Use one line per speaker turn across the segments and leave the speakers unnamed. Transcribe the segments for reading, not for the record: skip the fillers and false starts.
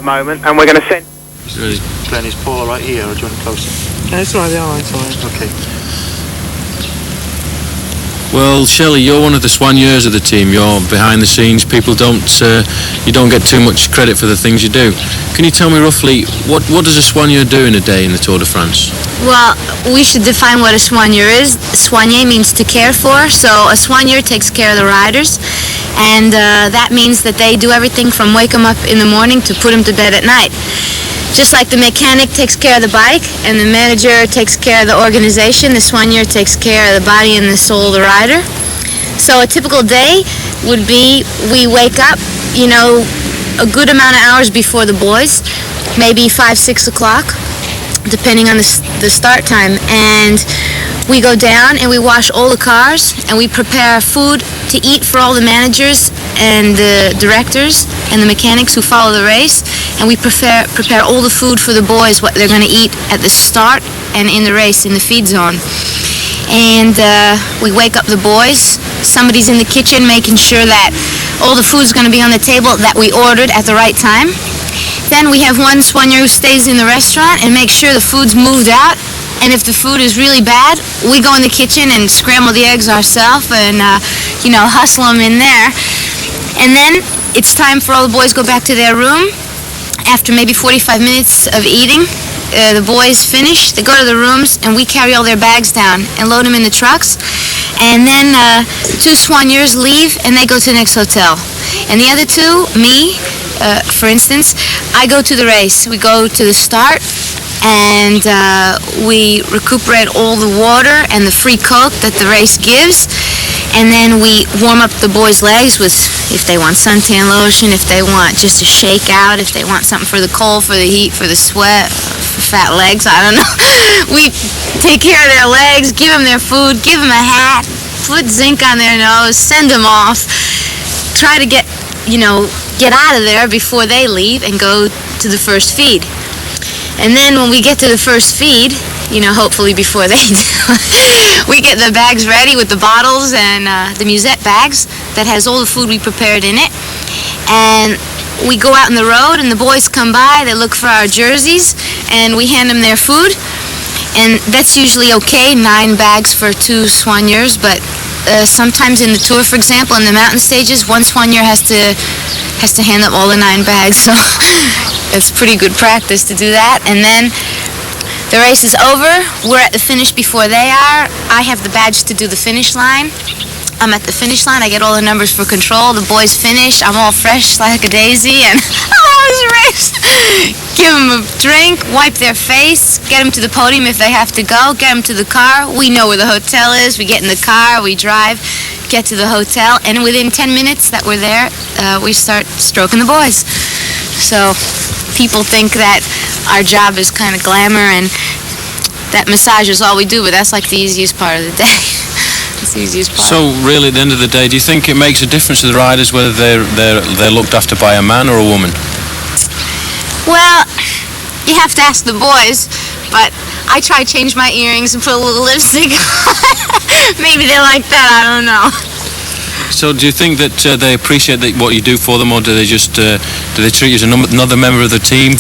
moment, and we're going to send...
He's really playing his paw right here, or do you want closer?
No, it's alright, it's alright.
Okay.
Well, Shelley, you're one of the soigneurs of the team. You're behind the scenes. People you don't get too much credit for the things you do. Can you tell me roughly, what does a soigneur do in a day in the Tour de France?
Well, we should define what a soigneur is. Soigner means to care for, so a soigneur takes care of the riders, and that means that they do everything from wake them up in the morning to put them to bed at night. Just like the mechanic takes care of the bike and the manager takes care of the organization, the soigneur takes care of the body and the soul of the rider. So a typical day would be we wake up, a good amount of hours before the boys, maybe 5-6 o'clock, depending on the start time, and we go down and we wash all the cars and we prepare food to eat for all the managers and the directors and the mechanics who follow the race, and we prepare all the food for the boys, what they're going to eat at the start and in the race in the feed zone. And we wake up the boys. Somebody's in the kitchen making sure that all the food's going to be on the table that we ordered at the right time. Then we have one soigneur who stays in the restaurant and makes sure the food's moved out. And if the food is really bad, we go in the kitchen and scramble the eggs ourselves and, hustle them in there. And then it's time for all the boys to go back to their room. After maybe 45 minutes of eating, the boys finish, they go to the rooms, and we carry all their bags down and load them in the trucks. And then 2 soigneurs leave, and they go to the next hotel. And the other 2, me, for instance, I go to the race. We go to the start, and we recuperate all the water and the free Coke that the race gives. And then we warm up the boys' legs with, if they want suntan lotion, if they want just a shake out, if they want something for the cold, for the heat, for the sweat, for fat legs, I don't know. We take care of their legs, give them their food, give them a hat, put zinc on their nose, send them off, try to get out of there before they leave and go to the first feed. And then when we get to the first feed, hopefully before they do, we get the bags ready with the bottles and the musette bags that has all the food we prepared in it. And we go out on the road and the boys come by, they look for our jerseys, and we hand them their food. And that's usually okay, 9 bags for 2 soigneurs, but sometimes in the Tour, for example, in the mountain stages, one soigneur has to hand up all the 9 bags, so it's pretty good practice to do that. And then the race is over. We're at the finish before they are. I have the badge to do the finish line. I'm at the finish line. I get all the numbers for control. The boys finish. I'm all fresh like a daisy, and I was raced. Give them a drink, wipe their face, get them to the podium if they have to go, get them to the car. We know where the hotel is. We get in the car, we drive, get to the hotel, and within 10 minutes that we're there, we start stroking the boys. So people think that our job is kind of glamour and that massage is all we do, but that's like the easiest part of the day. It's the easiest part.
So really, at the end of the day, do you think it makes a difference to the riders whether they're looked after by a man or a woman?
Well, you have to ask the boys, but I try to change my earrings and put a little lipstick on. Maybe they like that, I don't know.
So do you think that they appreciate what you do for them, or do they just do they treat you as another member of the team?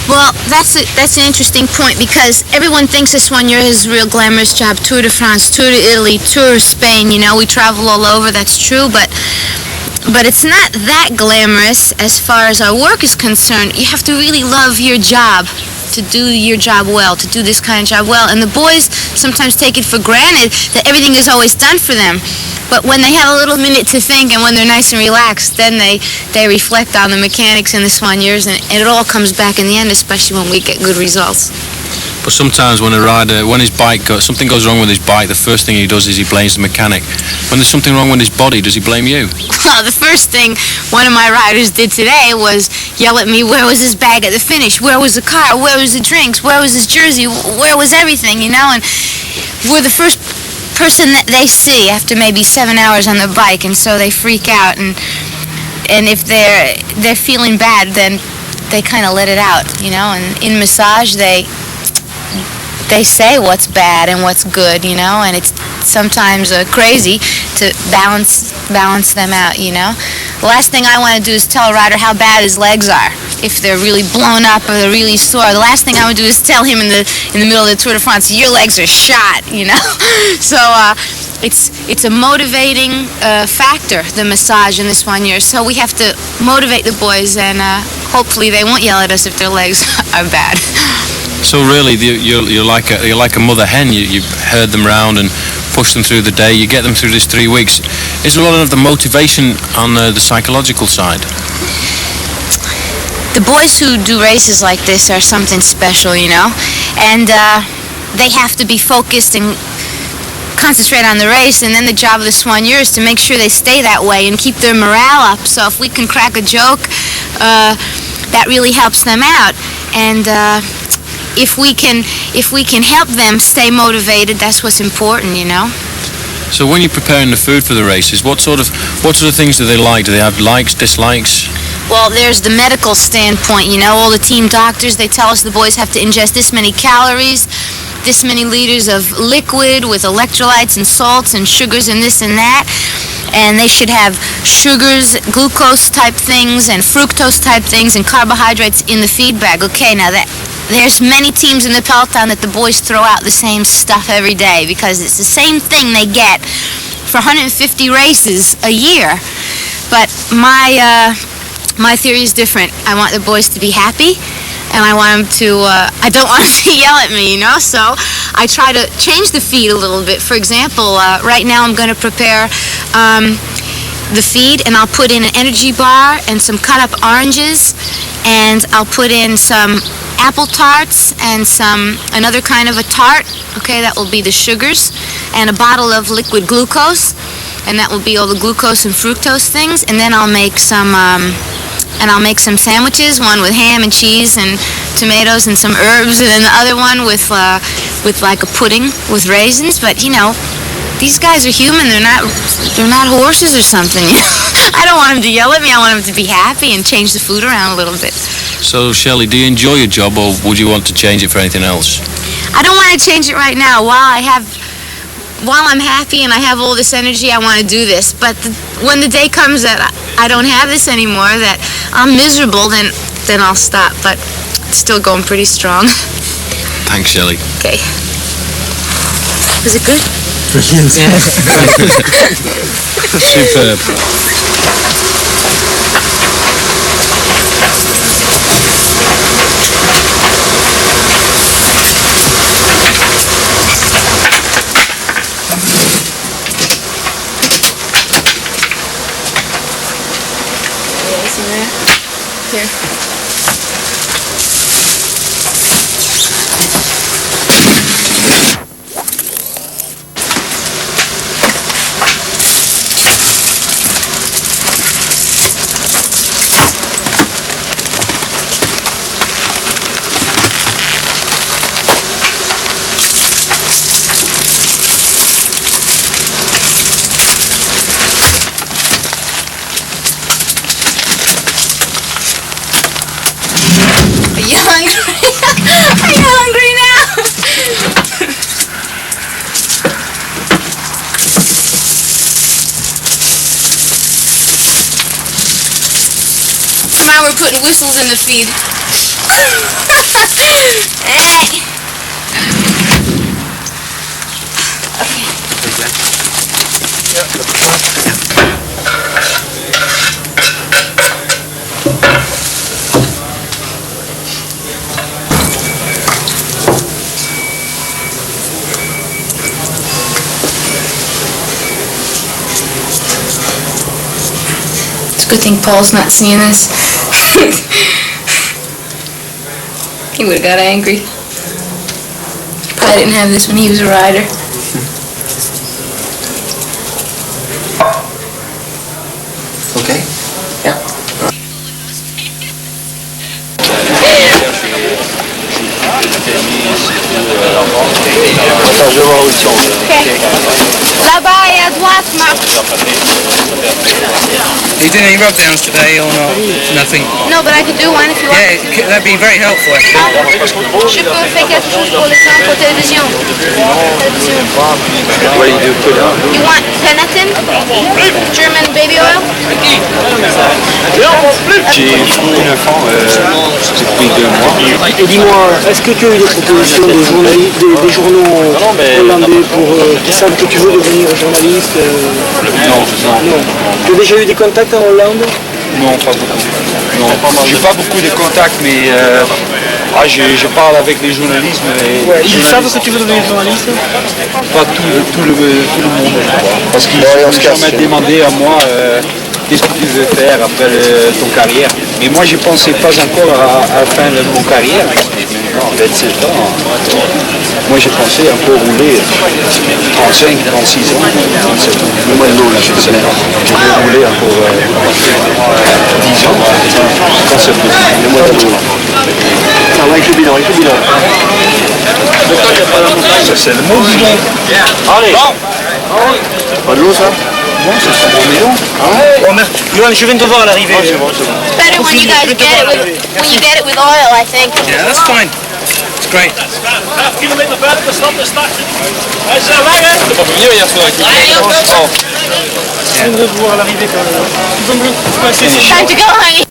Well, that's an interesting point, because everyone thinks this one year is a real glamorous job. Tour de France, Tour de Italy, Tour of Spain, we travel all over, that's true, but it's not that glamorous as far as our work is concerned. You have to really love your job to do your job well, to do this kind of job well. And the boys sometimes take it for granted that everything is always done for them. But when they have a little minute to think and when they're nice and relaxed, then they reflect on the mechanics and the soigneurs, and it all comes back in the end, especially when we get good results.
But sometimes when a rider, something goes wrong with his bike, the first thing he does is he blames the mechanic. When there's something wrong with his body, does he blame you?
Well, the first thing one of my riders did today was yell at me, where was his bag at the finish? Where was the car? Where was the drinks? Where was his jersey? Where was everything, And we're the first person that they see after maybe 7 hours on the bike, and so they freak out, and if they're feeling bad, then they kind of let it out, And in massage, they say what's bad and what's good, and it's sometimes crazy to balance them out, The last thing I want to do is tell a rider how bad his legs are. if they're really blown up or they're really sore. The last thing I would do is tell him in the middle of the Tour de France, your legs are shot, you know. So it's a motivating factor, the massage and the soigneur. So we have to motivate the boys, and hopefully they won't yell at us if their legs are bad.
So really, you're like a mother hen. You herd them around and push them through the day. You get them through these 3 weeks. Is a lot of the motivation on the psychological side?
The boys who do races like this are something special, you know, and they have to be focused and concentrate on the race, and then the job of the soigneur is to make sure they stay that way and keep their morale up. So if we can crack a joke, that really helps them out, and if we can help them stay motivated, that's what's important, you know.
So when you're preparing the food for the races, what sort of things do they like? Do they have likes, dislikes?
Well, there's the medical standpoint, you know. All the team doctors, they tell us the boys have to ingest this many calories, this many liters of liquid with electrolytes and salts and sugars and this and that. And they should have sugars, glucose type things and fructose type things and carbohydrates in the feed bag. Okay, now there's many teams in the peloton that the boys throw out the same stuff every day because it's the same thing they get for 150 races a year. But my theory is different. I want the boys to be happy, and I want them to, I don't want them to yell at me, you know, so I try to change the feed a little bit. For example, right now I'm going to prepare the feed, and I'll put in an energy bar and some cut up oranges, and I'll put in some apple tarts and another kind of a tart, okay, that will be the sugars, and a bottle of liquid glucose, and that will be all the glucose and fructose things. And then I'll make some sandwiches, one with ham and cheese and tomatoes and some herbs, and then the other one with like a pudding with raisins. But you know, these guys are human. They're not horses or something. I don't want them to yell at me. I want them to be happy and change the food around a little bit.
So Shelley, do you enjoy your job, or would you want to change it for anything else?
I don't want to change it right now. While I'm happy and I have all this energy, I want to do this. But when the day comes that I don't have this anymore, that I'm miserable, then I'll stop. But it's still going pretty strong.
Thanks, Shelley.
Okay. Was it good?
Brilliant.
Superb.
Here. Are you hungry? Are you hungry now? Come on, we're putting whistles in the feed. Hey. Good thing Paul's not seeing this. He would have got angry. Probably didn't have this when he was a rider.
Okay. Yeah.
Okay. Bye bye. à droite, Marc.
Are you doing any rub downs today or not? Nothing.
No, but I could do one if you want.
Yeah, that'd be very helpful actually.
Je peux faire quelque chose pour le temps, pour télévision.
What do you do? Put on.
You want Peniton? German baby oil?
J'ai fini une enfant depuis 2 mois.
Et dis-moi, est-ce que tu as eu des propositions de journalistes, des journaux hollandais qui savent que tu veux devenir journaliste
Non.
Tu as déjà eu des contacts en Hollande?
Non, pas beaucoup. Non, j'ai pas beaucoup de contacts, mais je parle avec les journalistes. Mais
Ils savent que tu veux devenir journaliste?
pas tout le monde. Parce qu'ils n'ont jamais demandé à moi qu'est-ce que tu veux faire après ton carrière. Mais moi, je ne pensais pas encore à la fin de mon carrière. Non, 27 ans. Moi, je pensais encore rouler 35, 36 ans, 37 ans. Le mois de l'eau, là, je vais rouler encore 10 ans. Quand c'est possible. Le mois de l'eau.
Ça va avec le bilan,
Ça, c'est le mot bidon.
Allez.
Pas de l'eau, ça? Non, c'est son bon bidon.
Oh merde, Johan, je viens de te voir à l'arrivée.
Better when you guys get it with oil, I think.
Yeah, that's fine. It's great.
5 kilometer verder, dan stopt de start. Hij is weg, hè?
C'est pas venu hier soir.
Je viens de te voir à l'arrivée quand même.
Time to go, honey.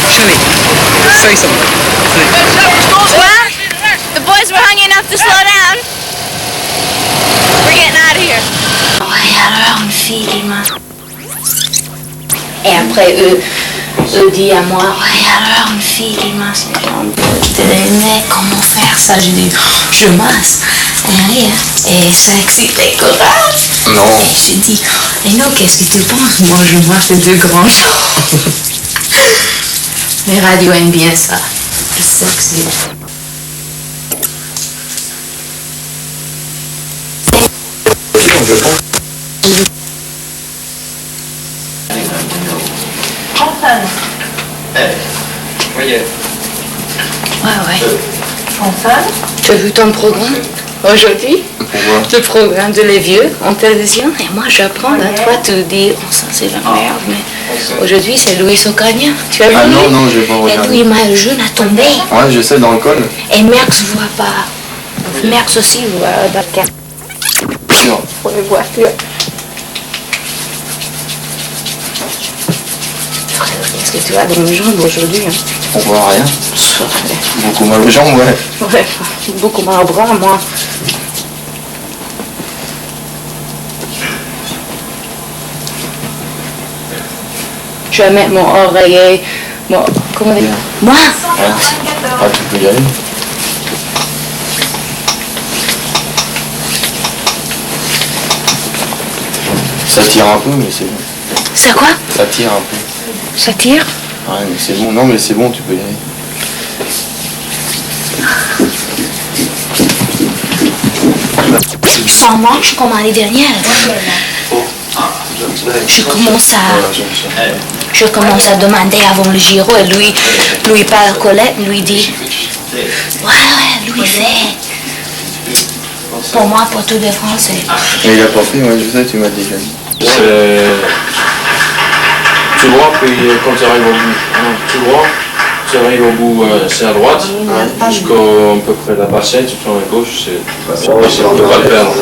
Shelley, say something.
Well, the boys were hungry enough to slow down. We're getting out of here. Ouais, alors une fille qui m'a... Et après, eux dit à moi, ouais, alors une fille qui m'a... Mais comment faire ça? Je dis, je masse. Et rien. Et ça excite les courage.
Non.
Et je dis, et non, qu'est-ce que tu penses? Moi, je masse de grands choses. Les radios aiment bien ça. C'est sexy.
Voyez.
Ouais. Tu as vu ton programme aujourd'hui?
Pourquoi?
Le programme de les vieux en télévision. Et moi, j'apprends. Là, toi, tu dis, oh, ça c'est la merde. Mais aujourd'hui, c'est Louis Ocaña. Tu as vu?
Ah
lui?
non, j'ai pas
Et
regardé.
lui, ma jeune a tombé.
Ouais, je sais, dans le col.
Et Merckx voit pas. Merckx aussi voit dans le cas.
Non.
Pour les voitures. Qu'est-ce que tu as dans les jambes aujourd'hui? Hein?
On voit rien. Beaucoup mal aux jambes, ouais.
Ouais, beaucoup mal au bras, moi. Je vais mettre mon oreiller, comment dire? Moi?
Ah, tu peux y aller. Ça tire un peu, mais c'est bon.
C'est quoi?
Ça tire un peu.
Ça tire?
Ouais, mais c'est bon. Non, mais c'est bon, tu peux y aller.
Ça marche comme l'année dernière. Je commence à demander avant le Giro et lui parle à Colette, lui dit, ouais, Louis il fait. Pour moi, pour tous les Français.
Et il a pas fait, ouais, je sais, tu m'as déjà dit.
Tu vois, puis quand tu arrives au bout, tu arrives au bout, c'est à droite, jusqu'à peu près la bassette, tu prends à gauche, on ne peut pas le perdre.